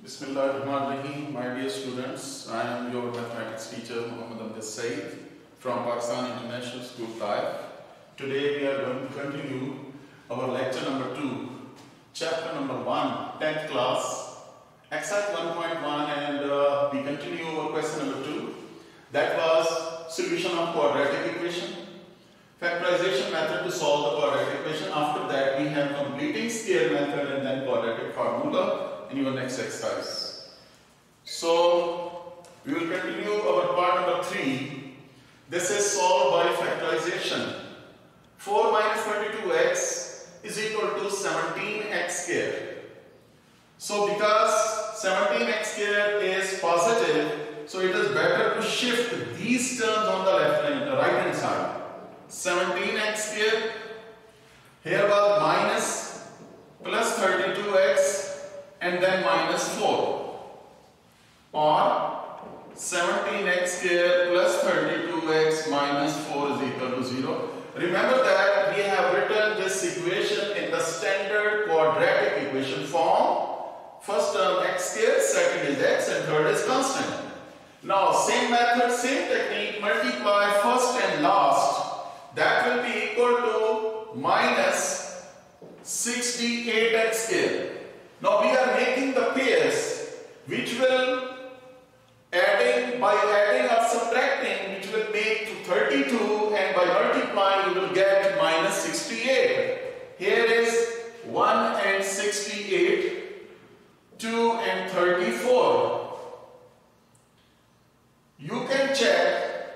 Bismillahirrahmanirrahim. My dear students, I am your mathematics teacher Muhammad Amjad Saeed from Pakistan International School, Taif. Today we are going to continue our lecture number 2, chapter number 1, 10th class, exercise 1.1, and we continue our question number 2. That was solution of quadratic equation, factorization method to solve the quadratic equation. After that we have completing square method and then quadratic formula in your next exercise. So we will continue our part number 3. This is solved by factorization. 4 minus 22x is equal to 17x square. So because 17x square is positive, so it is better to shift these terms on the right hand side. 17x square, here was minus plus 32x and then minus 4, or 17x square plus 32x minus 4 is equal to 0. Remember that we have written this equation in the standard quadratic equation form. First term x square, second is x, and third is constant. Now same method, same technique, multiply first and last. That will be equal to minus 68x square. Now we are making the pairs which will by adding or subtracting, which will make to 32, and by multiplying you will get minus 68. Here is 1 and 68, 2 and 34. You can check,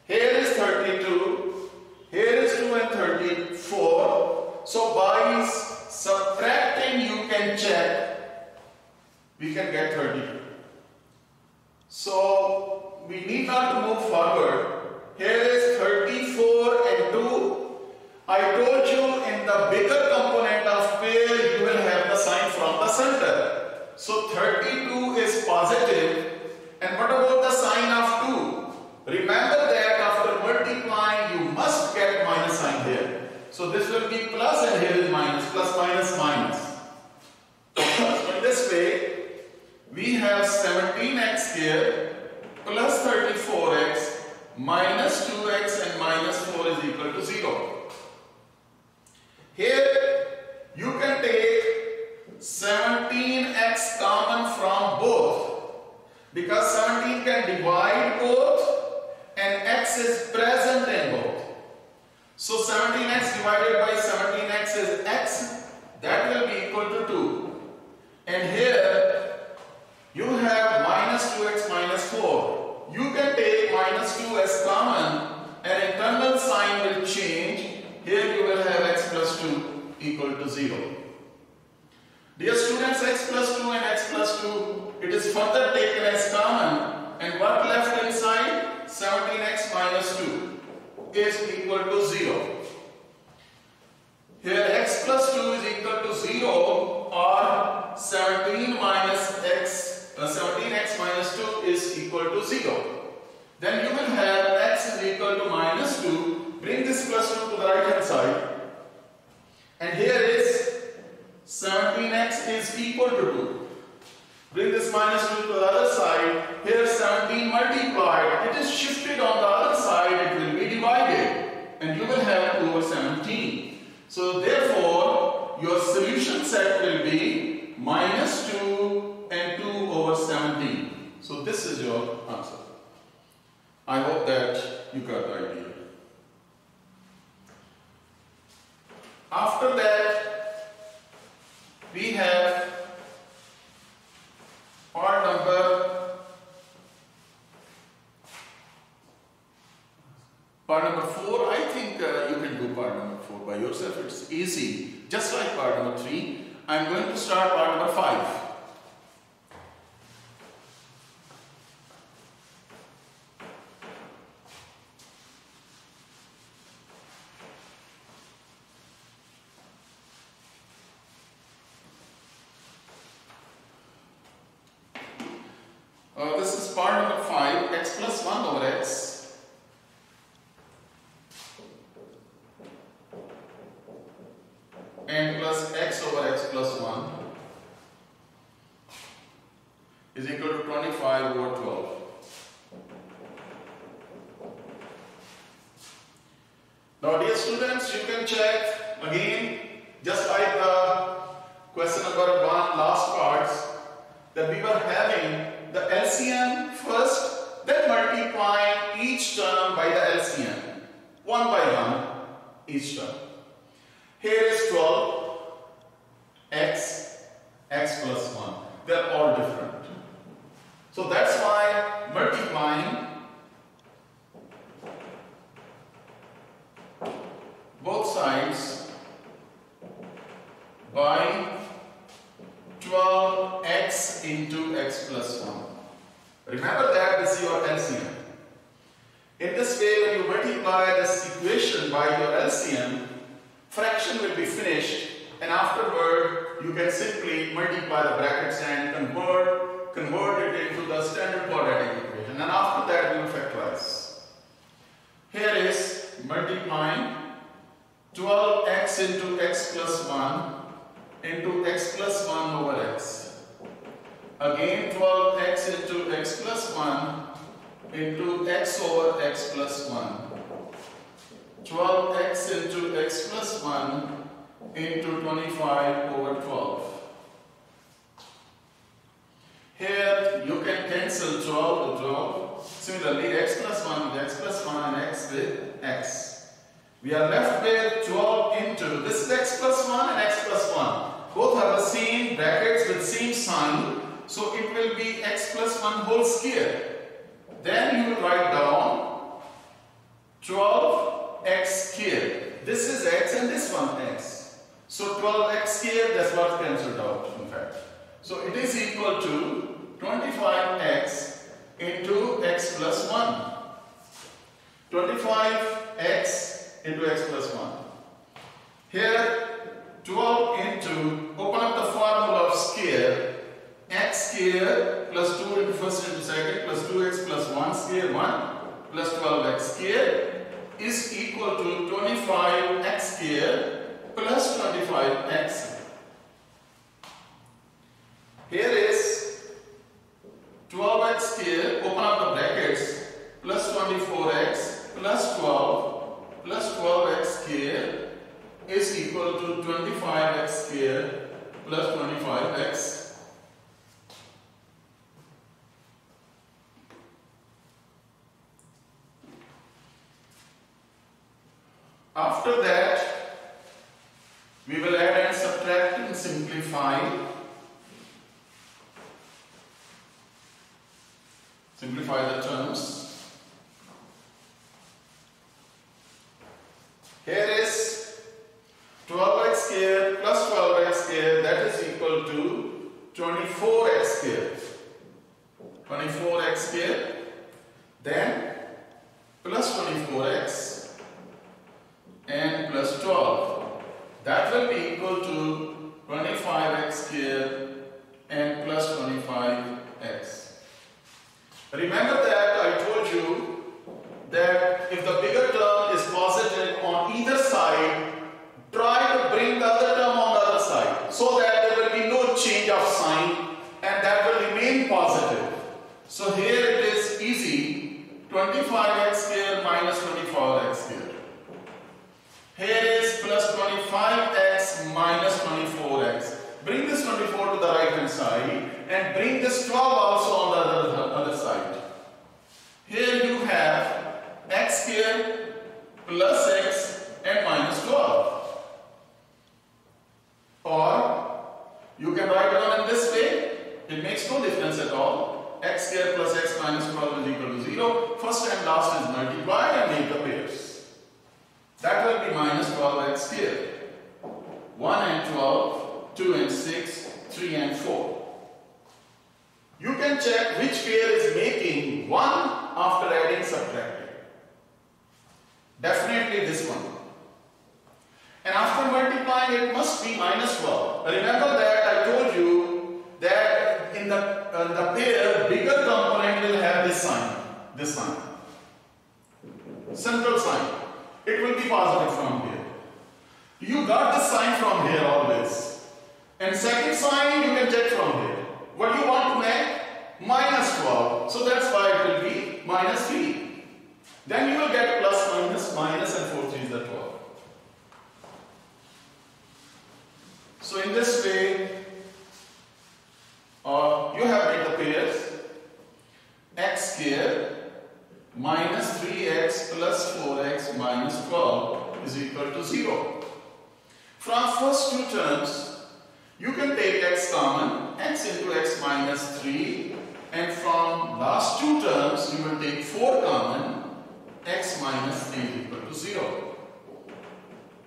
here is 32, here is 2 and 34. So by subtracting you can check, we can get 32. So we need not to move forward. Here is 34 and 2. I told you in the bigger component of pair you will have the sign from the center. So 32 is positive. And what about the sign of 2? Remember that after multiplying you must get minus sign here. So this will be plus and here is minus, plus minus minus. So in this way we have 17x square plus 34x minus 2x and minus 4 is equal to 0. Here you can take 17x common from both, because 17 can divide both and x is present in both. So 17x divided by 17x is x, that will be equal to 2. And here you have minus 2x minus 4. You can take minus 2 as common and internal sign will change. Here you will have x plus 2 equal to 0. Dear students, x plus 2 and x plus 2, it is further taken as common, and what left inside? 17x minus 2 is equal to 0. Here x plus 2 is equal to 0, or 17x minus 2 is equal to 0. Then you will have x is equal to minus 2. Bring this plus 2 to the right hand side. And here is 17x is equal to 2. Bring this minus 2 to the other side. Here 17 multiplied. It is shifted on the other side. It will be divided. And you will have 2 over 17. So therefore, your solution set will be minus 2 and 2 over 17. So this is your answer. I hope that you got the idea. After that, we have part number 4. I think you can do part number 4 by yourself. It's easy. Just like part number 3, I'm going to start part number 5. This is part number 5, x plus 1 over x and plus x over x plus 1 is equal to 25 over 12. Now dear students, you can check again, just like the question number 1 last parts, that we were having the LCM first, then multiplying each term by the LCM, one by one each term. Here is 12, x plus 1. They are all different. So that's why multiplying both sides by 12x into x plus 1. Remember that this is your LCM. In this way, when you multiply this equation by your LCM, fraction will be finished, and afterward you can simply multiply the brackets and convert it into the standard quadratic equation, and after that we will factorize. Here is multiplying 12x into x plus 1 into x plus 1 over x. Again 12x into x plus 1 into x over x plus 1. 12x into x plus 1 into 25 over 12. Here you can cancel 12 with 12. Similarly, x plus 1 with x plus 1 and x with x. We are left with 12 into, this is x plus 1 and x plus 1. Both have the same brackets with same sign. So it will be x plus 1 whole square. Then you will write down 12x square. This is x and this one x. So 12x square, that's what cancelled out in fact. So it is equal to 25x into x plus 1. 25x into x plus 1. Here 12 into, open up the formula of square, x square plus 2 into first into second plus 2x plus 1 square 1 plus 12x square is equal to 25x square plus 25x. Here is 12x square, open up the brackets, plus 24x plus 12 plus 12x square is equal to 25x square plus 25x. After that, we will add and subtract and simplify. Simplify the terms. Here is 12x square plus 12x square, that is equal to 24x square. 24x square, then plus 24x and plus 12. That will be equal to 25x square and plus 25x. Remember that I told you that if the bigger term is positive on either side, try to bring the other term on the other side so that there will be no change of sign and that will remain positive. So here it is easy, 25x square minus 24x square. Here is plus 25x minus 24x. Bring this 24 to the right hand side and bring this 12 also on the other side. Here you have x square plus x and minus 12. Or you can write down in this way. It makes no difference at all. X square plus x minus 12 is equal to 0. First and last is multiplied and make the pairs. That will be minus 12x square. 1 and 12, 2 and 6, 3 and 4. You can check which pair is making 1 after adding subtracting. Definitely this one. And after multiplying it must be minus 12. Remember that I told you that in the pair bigger component will have this sign. This sign. Central sign. It will be positive from here. You got this sign from here always. And second sign you can take from here. What do you want to make? minus 12. So that's why it will be minus 3. Then you will get plus minus minus and 4 3s are 12. So in this way, you have made the pairs x square minus 3x plus 4x minus 12 is equal to 0. From first two terms, you can take x common, x into x minus 3, and from last two terms, you will take 4 common, x minus 3 is equal to 0.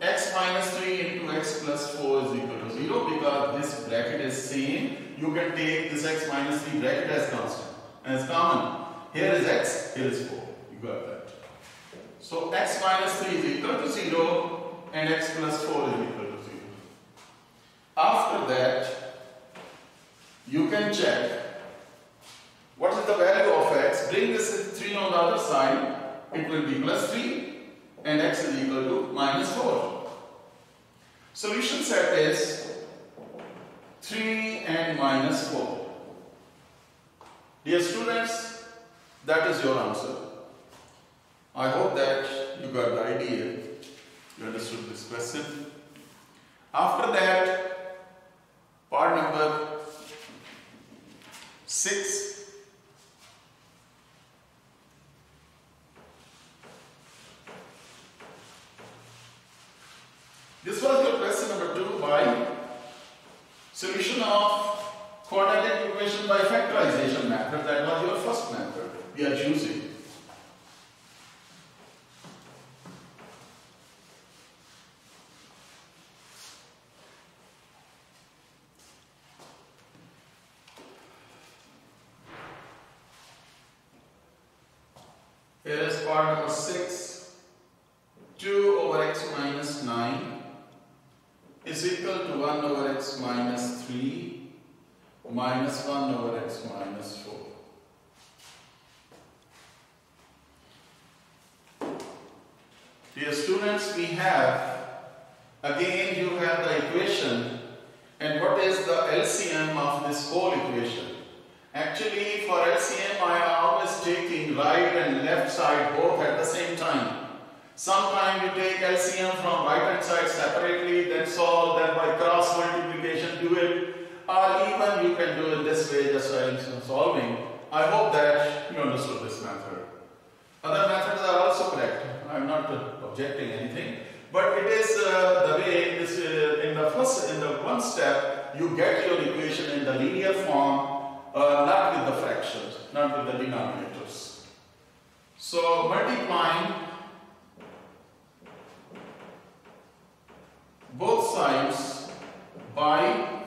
X minus 3 into x plus 4 is equal to 0 because this bracket is same. You can take this x minus 3 bracket as constant, as common. Here is x, here is 4. You got that. So x minus 3 is equal to 0 and x plus 4 is equal to 0. After that, you can check what is the value of x. Bring this 3 on the other side. It will be plus 3 and x is equal to minus 4. Solution set is 3 and minus 4. Dear students, that is your answer. I hope that you got the idea. You understood this question. After that, part number 6. This was your question number 2 by solution of quadratic equation by factorization method. That was your first method we are using. Here is part number 6. 2 over x minus 9 is equal to 1 over x minus 3 minus 1 over x minus 4. Dear students, we have, again you have the equation, and what is the LCM of this whole equation? Actually, for LCM I am always taking right and left side both at the same time. Sometimes you take LCM from right hand side separately, then solve, then by cross multiplication do it, or even you can do it this way, just by solving. I hope that you understood this method. Other methods are also correct. I am not objecting anything, but it is the way this in the one step you get your equation in the linear form, not with the fractions, not with the denominators. So multiplying both sides by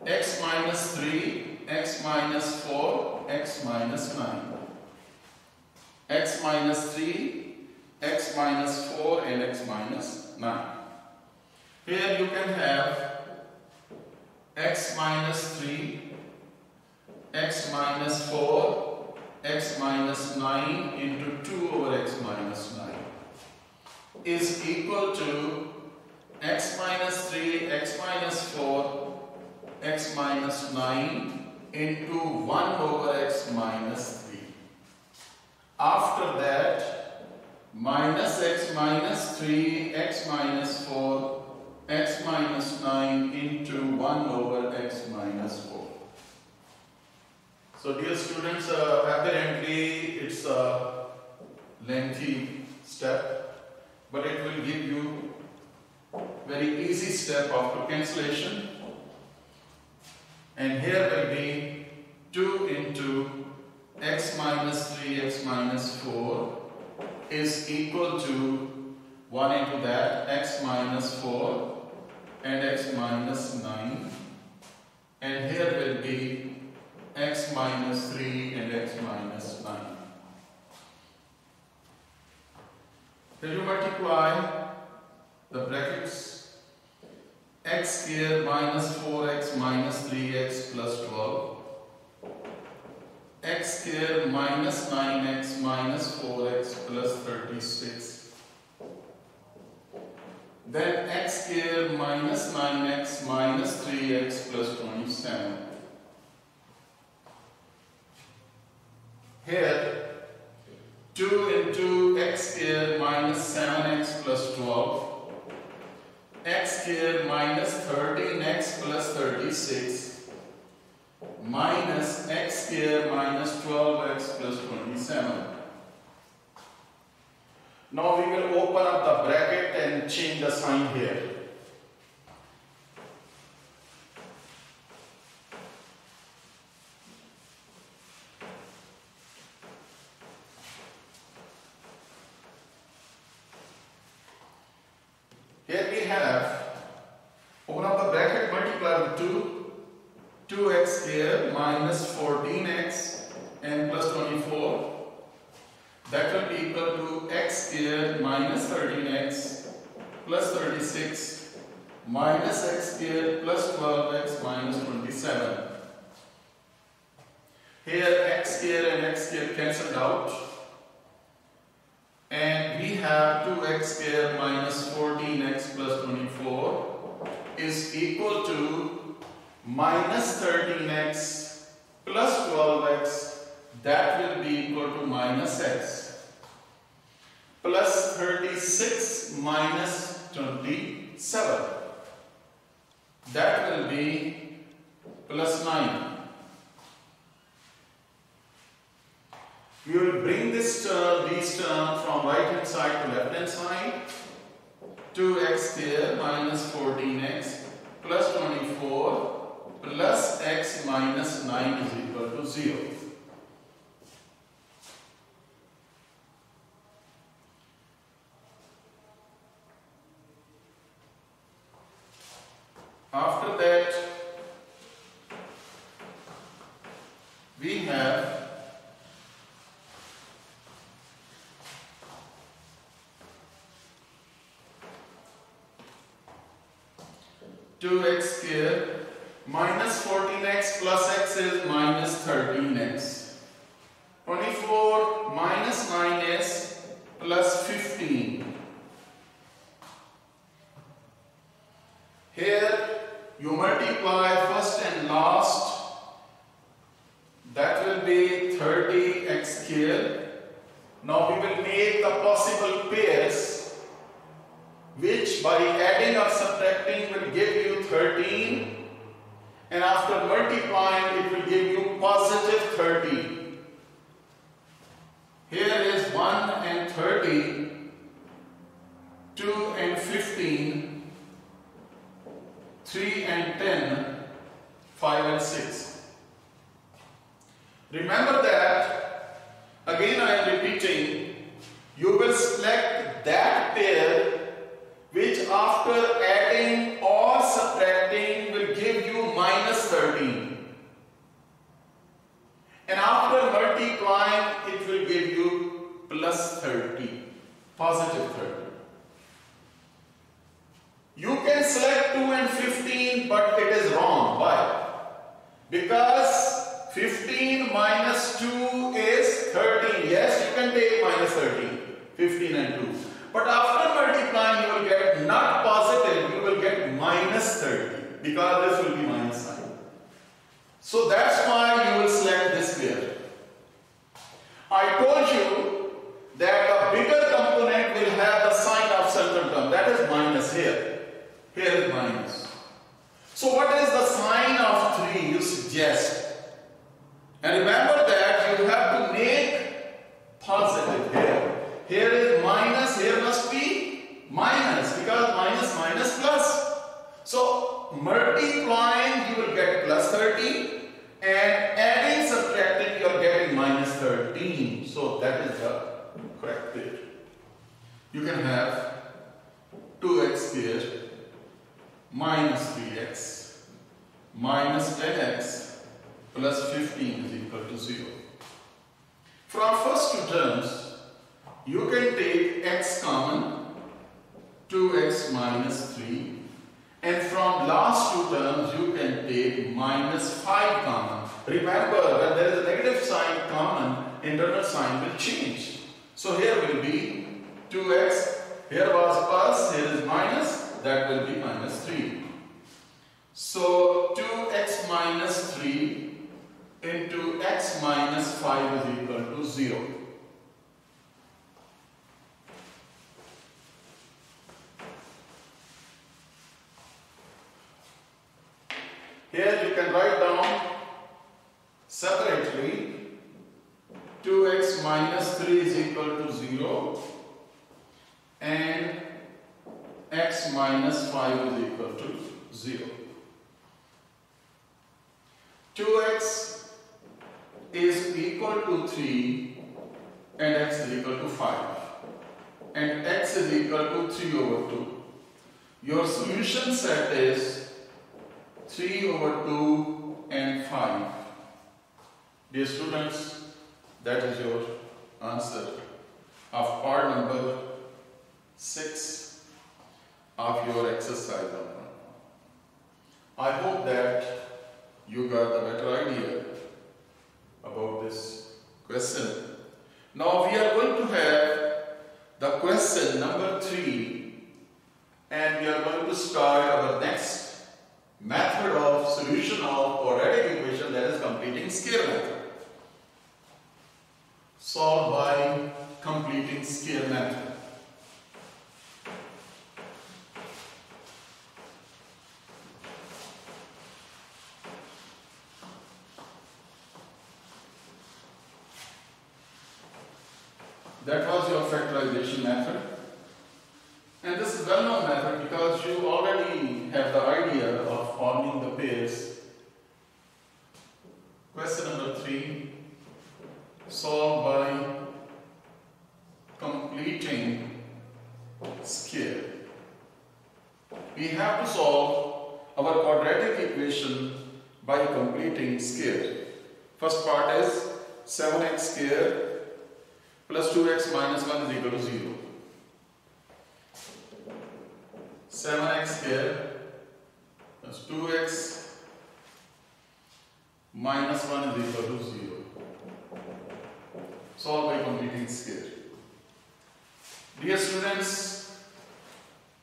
x minus 3, x minus 4, x minus 9. X minus 3, x minus 4 and x minus 9. Here you can have x minus 3, x minus 4, x minus 9 into 2 over x minus 9 is equal to x minus 3, x minus 4, x minus 9 into 1 over x minus 3. After that, minus x minus 3, x minus 4, x minus 9 into 1 over x minus 4. So dear students, apparently it's a lengthy step, but it will give you very easy step after cancellation. And here will be 2 into x minus 3, x minus 4 is equal to 1 into that, x minus 4 and x minus 9. And here will be x minus 3 and x minus 9. Then you multiply the brackets, x square minus 4x minus 3x plus 12, x square minus 9x minus 4x plus 36, then x square minus 9x minus 3x plus 27. Here 2 into x square minus 7x plus 12, x square minus 13x plus 36, minus x square minus 12x plus 27. Now we will open up the bracket and change the sign here. Here we have, open up the bracket, multiply with 2, 2x square minus 14x and plus 24. That will be equal to x square minus 13x plus 36 minus x square plus 12x minus 27. Here x square and x square cancelled out. And we have 2x square minus 14x plus 24 is equal to minus 13x plus 12x, that will be equal to minus x, plus 36 minus 27, that will be plus 9. We will bring these terms from right hand side to left hand side. 2x square minus 14x plus 24 plus x minus 9 is equal to 0. After that, we have 2x square minus 14x plus x is minus 13x. 24 minus 9s plus 15. Here you multiply first and last, that will be 30x square. Now we will make the possible pairs, which by adding or subtracting will give you 13, and after multiplying it will give you positive 30. Here is 1 and 30, 2 and 15, 3 and 10, 5 and 6. Remember that, again I am repeating, you will select that pair which after adding or subtracting will give you minus 13. And after multiplying it will give you plus 30, positive 30. You can select 2 and 15, but it is wrong. Why? Because 15 minus 2 is 13. Yes, you can take minus 13, 15 and 2. But after multiplying, you will get not positive, you will get minus 30, because this will be minus sign. So that's why you will select this pair. I told you that a bigger component will have the sign of certain term, that is minus here. Here is minus. So what is the sign of 3 you suggest? And remember that you have to make positive here. Here is minus, here must be minus, because minus minus plus. So multiplying you will get plus 30, and adding subtracting you are getting minus 13. So that is the correct pair. You can have 2x squared minus 3x minus 10x plus 15 is equal to 0. From first two terms, you can take x common, 2x minus 3, and from last two terms you can take minus 5 common. Remember, when there is a negative sign common, internal sign will change. So here will be 2x, here was plus, here is minus, that will be minus 3. So 2x minus 3 into x minus 5 is equal to 0. Here you can write down separately 2x minus 3 is equal to 0 and x minus 5 is equal to 0. 2x is equal to 3 and x is equal to 5 and x is equal to 3 over 2. Your solution set is 3 over 2 and 5. Dear students, that is your answer of part number 6 of your exercise. I hope that you got a better idea about this question. Now we are going to have the question number 3 and we are going to start our next method of solution of quadratic equation, that is completing square method. Solve by completing square method. That was your factorization method, and this is well-known method because you already have the idea of forming the pairs. Question number 3, solve by completing square. We have to solve our quadratic equation by completing square. First part is 7x square plus 2x minus 1 is equal to 0. 7x square plus 2x minus 1 is equal to 0. Solve by completing square. Dear students,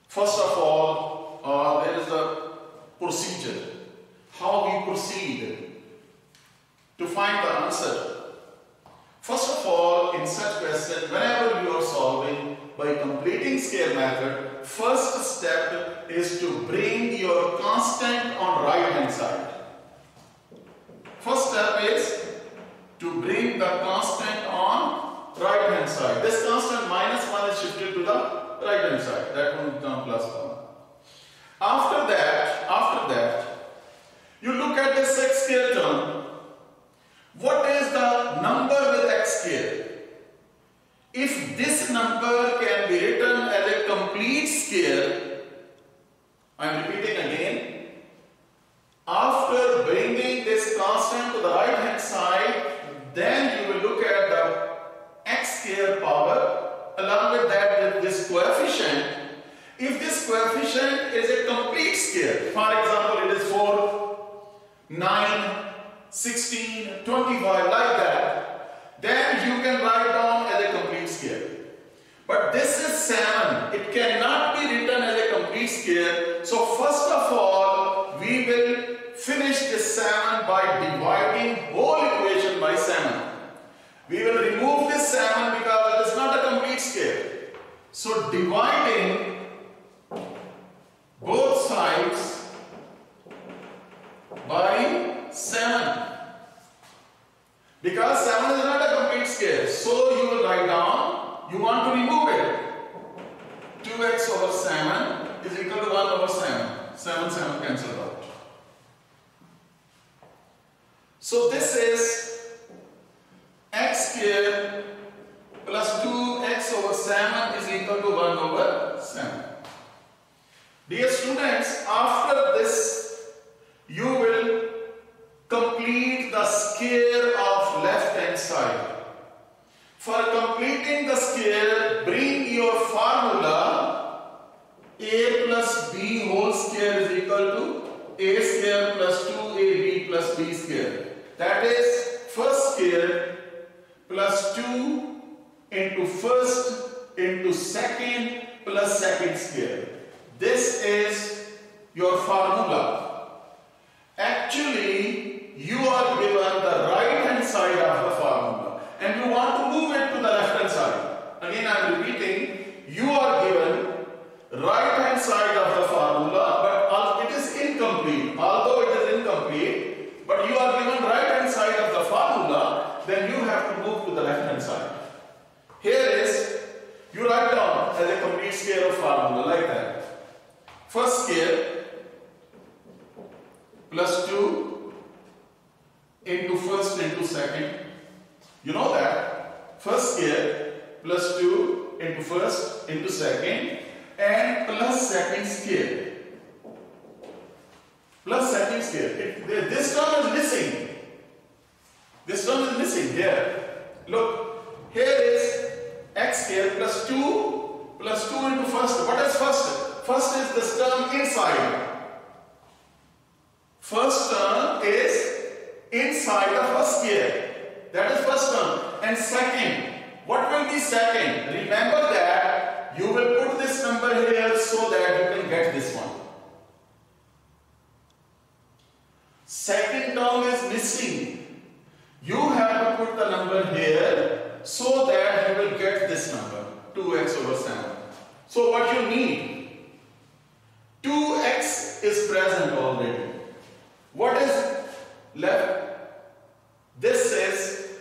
first of all, there is a procedure. How we proceed to find the answer. First of all, in such question, whenever you are solving by completing square method, first step is to bring your constant on right hand side. First step is to bring the constant on right hand side. This constant minus 1 is shifted to the right hand side. That will become plus 1. After that, you look at this x square term. What is the number with x square? If this number can be written as a complete square, I am repeating again, after bringing this constant to the right hand side, then you will look at the x square power, along with that with this coefficient. If this coefficient is a complete square, for example it is 4, 9, 16, 25, like that, then you can write down as a complete square. But this is 7. It cannot be written as a complete square. So first of all, we will finish this 7 by dividing whole equation by 7. We will remove this 7 because it is not a complete square. So dividing both sides by 7. Because 7 is not a complete square, so you will write down, you want to remove it. 2x over 7 is equal to 1 over 7. 7 cancelled out. So this is x square plus 2x over 7 is equal to 1 over 7. Dear students, after this, you will complete the square of left hand side. For completing the square, bring your formula a plus b whole square is equal to a square plus 2ab plus b square. That is first square plus 2 into first into second plus second square. This is your formula. Actually, you are given the right hand side of the formula. square plus 2 into first into second. You know that first square plus 2 into first into second and plus second square. Plus second square. This term is missing. This term is missing here. Look, here is x square plus 2 into first. What is first? First is this term inside. First term is inside the first square. That is first term. And second, what will be second? Remember that you will put this number here so that you can get this one. Second term is missing. You have to put the number here so that you will get this number, 2x over 7. So what you need? 2x is present already. What is left? This is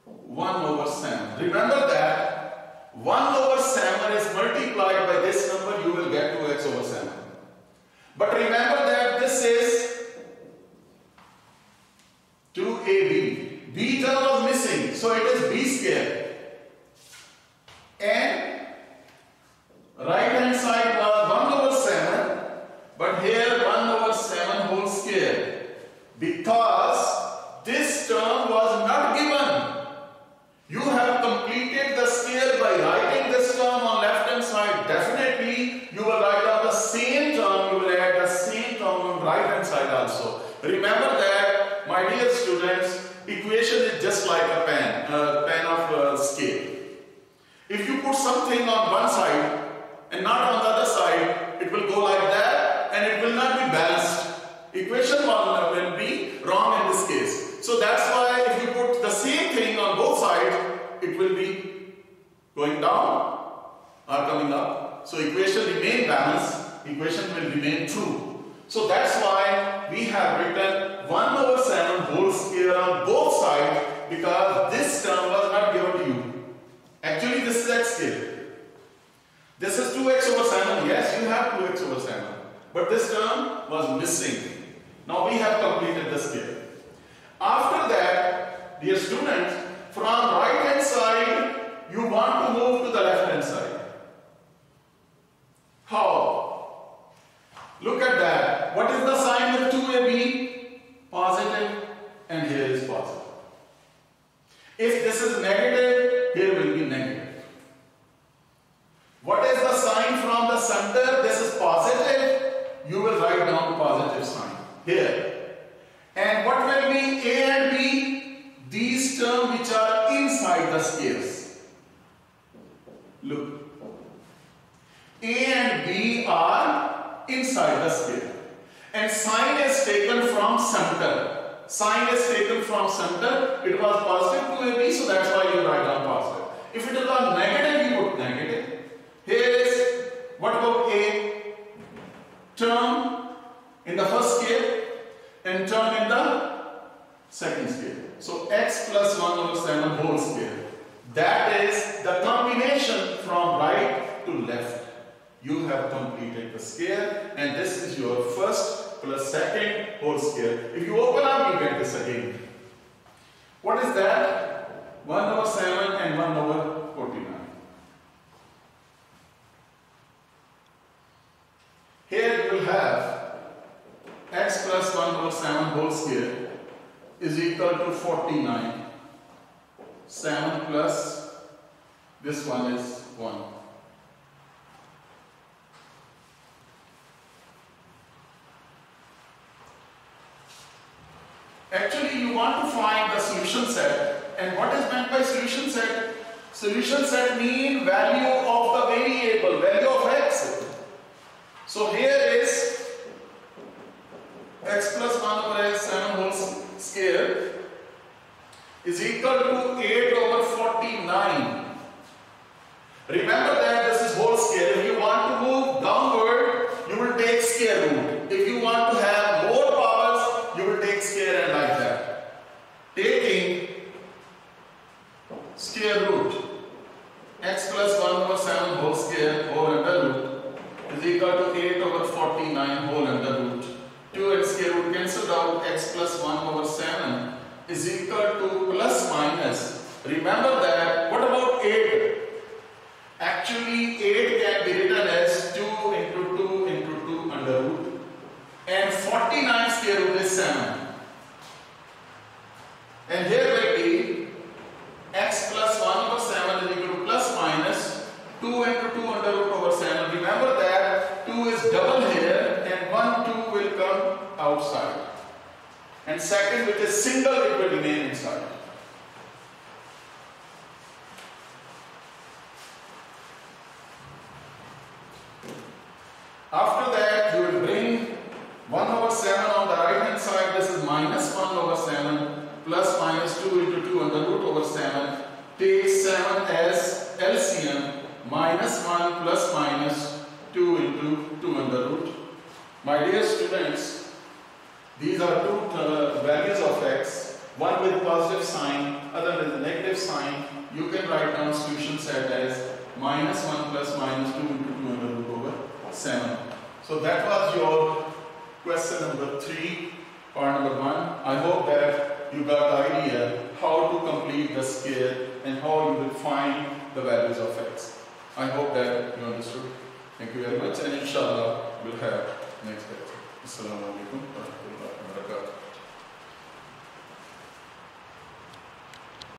1 over 7. Remember that 1 over 7 is multiplied by this number, you will get 2x over 7. But remember that this is 2ab. B term was missing, so it is b square. And right hand side was 1 over 7, but here 1 over 7 whole square. Because this term was not given. You have completed the square by writing this term on left hand side. Definitely you will write down the same term, you will add the same term on right hand side also. Remember that, my dear students, equation is just like a pen of scale. If you put something on one side and not on the other side, it will go like that and it will not be balanced. Equation 1 will be wrong in this case. So that's why if you put the same thing on both sides, it will be going down or coming up. So equation remain balanced, equation will remain true. So that's why we have written 1 over 7 whole square on both sides, because this term was not given to you. Actually this is x square. This is 2x over 7. Yes, you have 2x over 7. But this term was missing. Now we have completed the square. After that, dear students, from right hand side, you want to move to the left hand side. How? Look at that. What is the sign of 2ab? Positive, and here is positive. If this is negative, here will be negative. What is the sign from the center? This is positive. You will write down positive sign here. And what will be a and b? These terms which are inside the squares. Look. A and b are inside the square. And sign is taken from center. Sign is taken from center. It was positive 2ab, so that's why you write down positive. If it was negative, you put negative. Here is, what about a? Term in the first scale and term in the second scale. So x plus 1 over 7 whole square. That is the combination from right to left. You have completed the square, and this is your first plus second whole square. If you open up, you get this again. What is that? 1 over 7 and 1 over 49. Here you will have x plus 1 over 7 whole square is equal to 49. 7 plus this one is 1. Actually, you want to find the solution set. And what is meant by solution set? Solution set means value of the variable, value of x. So here is x plus 1 over 7 whole square is equal to 8 over 49. Remember that this is whole square. If you want to move downward, you will take square root. If you want to have more powers, you will take square and like that. Taking square root, x plus 1 over 7 whole square over under root is equal to 8 over 49 is equal to plus minus. Remember that, what about 8? Actually 8 can be written as 2 into 2 into 2 under root, and 49 square root is 7. And here will be x plus 1 over 7 is equal to plus minus 2 into 2 under root over 7. Remember that 2 is double here, and 1, 2 will come outside. And second, which is single, it will remain inside. After that, you will bring 1 over 7 on the right hand side. This is minus 1 over 7 plus minus 2 into 2 under root over 7. Take 7 as LCM, minus 1 plus minus 2 into 2 under root. My dear students, these are two values of x, one with positive sign, other with negative sign. You can write down solution set as minus 1 plus minus 2 into 2 under root over 7. So that was your question number 3, part number 1. I hope that you got the idea how to complete the scale and how you will find the values of x. I hope that you understood. Thank you very much, and inshallah we'll have next lecture. Assalamu alaikum.